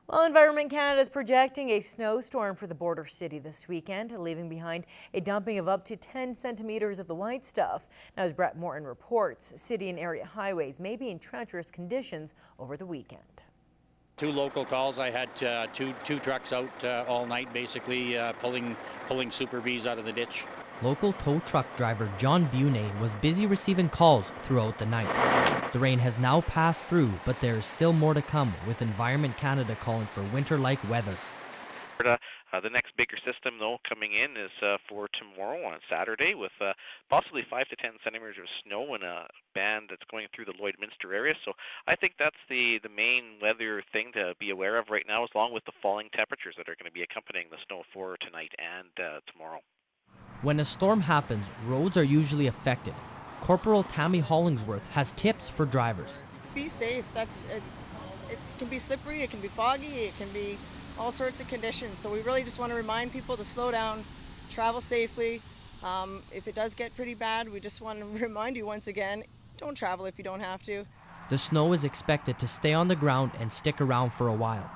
Well, Environment Canada is projecting a snowstorm for the border city this weekend, leaving behind a dumping of up to 10 centimeters of the white stuff. Now, as Brett Morton reports, city and area highways may be in treacherous conditions over the weekend. Two local calls. I had two trucks out all night, basically pulling Super Bs out of the ditch. Local tow truck driver John Bunay was busy receiving calls throughout the night. The rain has now passed through, but there is still more to come, with Environment Canada calling for winter-like weather. The next bigger system, though, coming in is for tomorrow on Saturday, with possibly 5 to 10 centimeters of snow in a band that's going through the Lloydminster area. So I think that's the main weather thing to be aware of right now, along with the falling temperatures that are going to be accompanying the snow for tonight and tomorrow. When a storm happens, roads are usually affected. Corporal Tammy Hollingsworth has tips for drivers. Be safe. It can be slippery, it can be foggy, it can be all sorts of conditions. So we really just want to remind people to slow down, travel safely. If it does get pretty bad, we just want to remind you once again, don't travel if you don't have to. The snow is expected to stay on the ground and stick around for a while.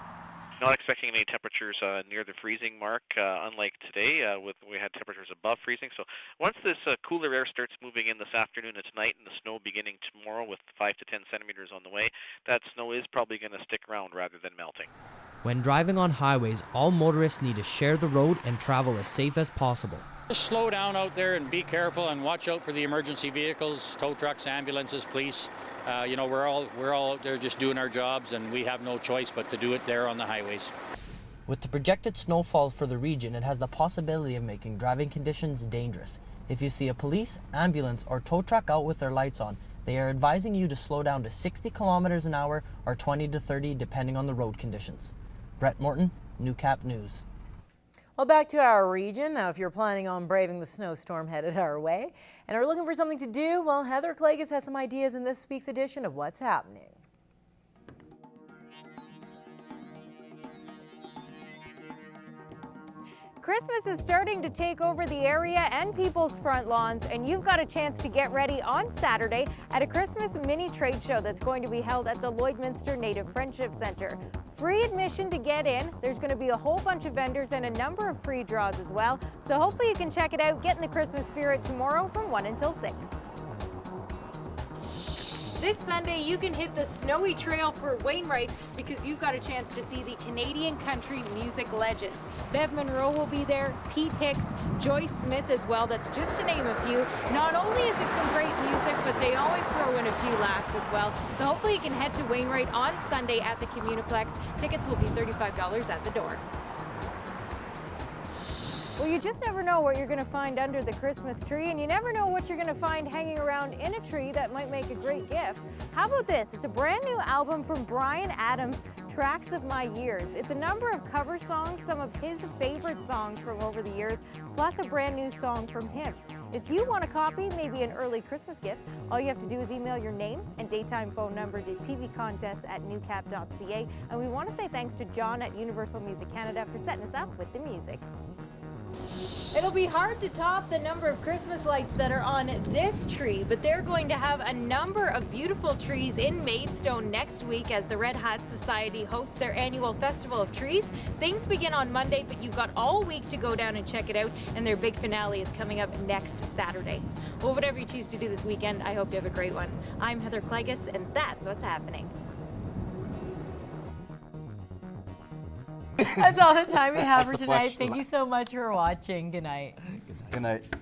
Not expecting any temperatures near the freezing mark, unlike today, we had temperatures above freezing. So once this cooler air starts moving in this afternoon and tonight, and the snow beginning tomorrow with 5 to 10 centimeters on the way, that snow is probably going to stick around rather than melting. When driving on highways, all motorists need to share the road and travel as safe as possible. Just slow down out there and be careful and watch out for the emergency vehicles, tow trucks, ambulances, police. We're all out there just doing our jobs, and we have no choice but to do it there on the highways. With the projected snowfall for the region, it has the possibility of making driving conditions dangerous. If you see a police, ambulance, or tow truck out with their lights on, they are advising you to slow down to 60 kilometers an hour or 20 to 30 depending on the road conditions. Brett Morton, Newcap News. Well, back to our region. Now, if you're planning on braving the snowstorm headed our way and are looking for something to do, well, Heather Klages has some ideas in this week's edition of What's Happening. Christmas is starting to take over the area and people's front lawns, and you've got a chance to get ready on Saturday at a Christmas mini trade show that's going to be held at the Lloydminster Native Friendship Centre. Free admission to get in. There's going to be a whole bunch of vendors and a number of free draws as well. So hopefully you can check it out, get in the Christmas spirit tomorrow from 1 until 6. This Sunday, you can hit the snowy trail for Wainwright because you've got a chance to see the Canadian country music legends. Bev Monroe will be there, Pete Hicks, Joyce Smith as well. That's just to name a few. Not only is it some great music, but they always throw in a few laughs as well. So hopefully you can head to Wainwright on Sunday at the Communiplex. Tickets will be $35 at the door. Well, you just never know what you're going to find under the Christmas tree, and you never know what you're going to find hanging around in a tree that might make a great gift. How about this? It's a brand new album from Bryan Adams, Tracks of My Years. It's a number of cover songs, some of his favorite songs from over the years, plus a brand new song from him. If you want a copy, maybe an early Christmas gift, all you have to do is email your name and daytime phone number to tvcontests@newcap.ca. And we want to say thanks to John at Universal Music Canada for setting us up with the music. It'll be hard to top the number of Christmas lights that are on this tree, but they're going to have a number of beautiful trees in Maidstone next week as the Red Hat Society hosts their annual Festival of Trees. Things begin on Monday, but you've got all week to go down and check it out, and their big finale is coming up next Saturday. Well, whatever you choose to do this weekend, I hope you have a great one. I'm Heather Klages, and that's what's happening. That's all the time we have for tonight. Thank you so much for watching. Good night. Good night.